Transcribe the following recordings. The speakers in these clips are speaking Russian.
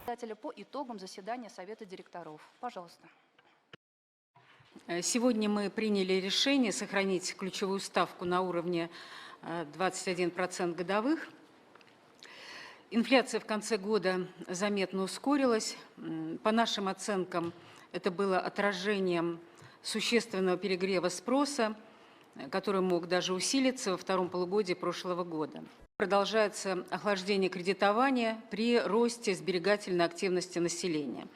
По итогам заседания Совета директоров. Пожалуйста. Сегодня мы приняли решение сохранить ключевую ставку на уровне 21% годовых. Инфляция в конце года заметно ускорилась. По нашим оценкам, это было отражением существенного перегрева спроса, который мог даже усилиться во втором полугодии прошлого года. Продолжается охлаждение кредитования при росте сберегательной активности населения.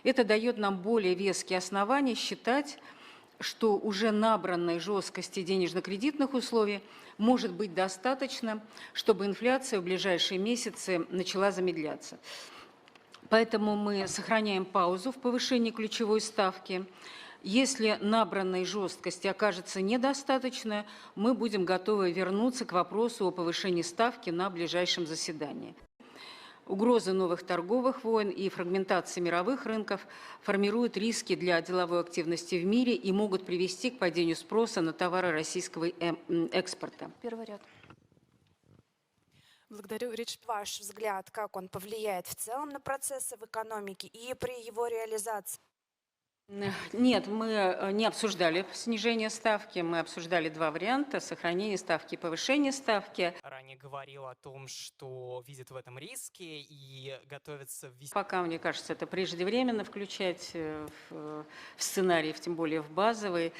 Это дает нам более веские основания считать, что уже набранной жесткости денежно-кредитных условий может быть достаточно, чтобы инфляция в ближайшие месяцы начала замедляться. Поэтому мы сохраняем паузу в повышении ключевой ставки. Если набранной жесткости окажется недостаточно, мы будем готовы вернуться к вопросу о повышении ставки на ближайшем заседании. Угрозы новых торговых войн и фрагментации мировых рынков формируют риски для деловой активности в мире и могут привести к падению спроса на товары российского экспорта. Первый ряд. Благодарю. Ваш взгляд, как он повлияет в целом на процессы в экономике и при его реализации? Нет, мы не обсуждали снижение ставки, мы обсуждали два варианта: сохранение ставки и повышение ставки. Ранее говорил о том, что видит в этом риски и готовится ввести. Пока, мне кажется, это преждевременно включать в сценарий, тем более в базовый.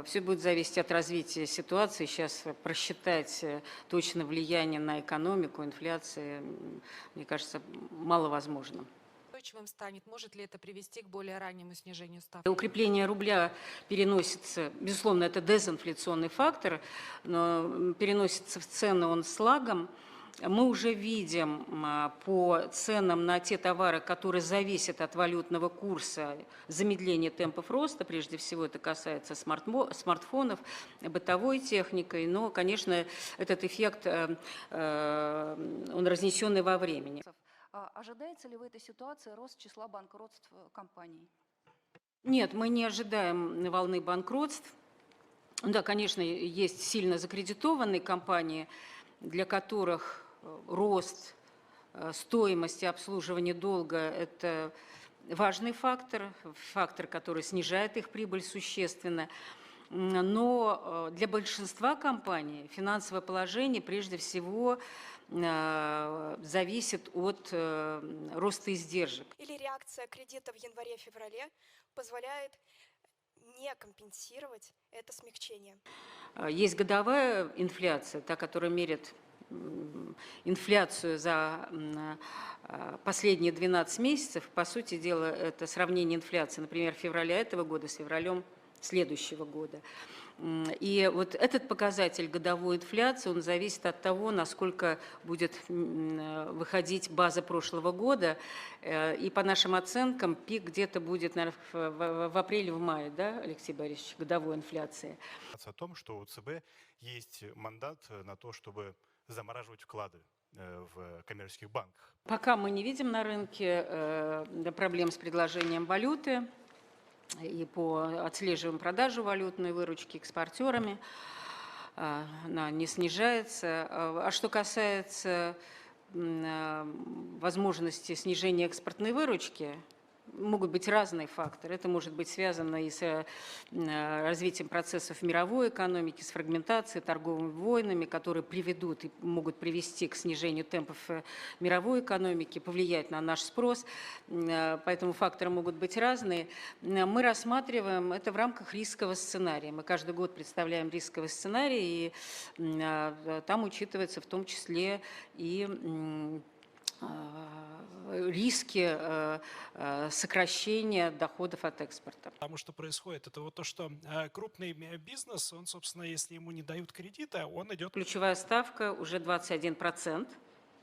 Все будет зависеть от развития ситуации. Сейчас просчитать точно влияние на экономику, инфляции, мне кажется, маловозможно. Станет, может ли это привести к более раннему снижению ставки? Укрепление рубля переносится, безусловно, это дезинфляционный фактор, но переносится в цены он с лагом. Мы уже видим по ценам на те товары, которые зависят от валютного курса, замедление темпов роста. Прежде всего это касается смартфонов, бытовой техники. Но, конечно, этот эффект, он разнесенный во времени. Ожидается ли в этой ситуации рост числа банкротств компаний? Нет, мы не ожидаем волны банкротств. Да, конечно, есть сильно закредитованные компании, для которых рост стоимости обслуживания долга – это важный фактор, который снижает их прибыль существенно. Но для большинства компаний финансовое положение прежде всего зависит от роста издержек. Или реакция кредита в январе-феврале позволяет не компенсировать это смягчение? Есть годовая инфляция, та, которая меряет инфляцию за последние 12 месяцев. По сути дела, это сравнение инфляции, например, февраля этого года с февралем следующего года. И вот этот показатель годовой инфляции, он зависит от того, насколько будет выходить база прошлого года. И по нашим оценкам пик где-то будет, наверное, в апреле, в мае, да, Алексей Борисович, годовой инфляции. О том, что у ЦБ есть мандат на то, чтобы замораживать вклады в коммерческих банках. Пока мы не видим на рынке проблем с предложением валюты. И отслеживаем продажу валютной выручки экспортерами, она не снижается. А что касается возможности снижения экспортной выручки, могут быть разные факторы. Это может быть связано и с развитием процессов в мировой экономике, с фрагментацией, торговыми войнами, которые приведут и могут привести к снижению темпов мировой экономики, повлиять на наш спрос. Поэтому факторы могут быть разные. Мы рассматриваем это в рамках рискового сценария. Мы каждый год представляем рисковый сценарий, и там учитывается в том числе и риски сокращения доходов от экспорта. Потому что происходит, это вот то, что крупный бизнес, он, собственно, если ему не дают кредита, он идет... Ключевая ставка уже 21%,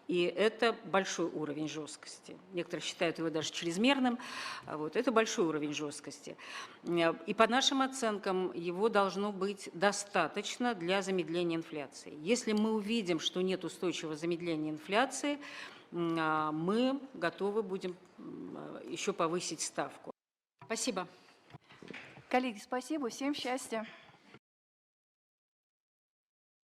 и это большой уровень жесткости. Некоторые считают его даже чрезмерным. Это большой уровень жесткости. И по нашим оценкам его должно быть достаточно для замедления инфляции. Если мы увидим, что нет устойчивого замедления инфляции, мы готовы будем еще повысить ставку. Спасибо. Коллеги, спасибо. Всем счастья.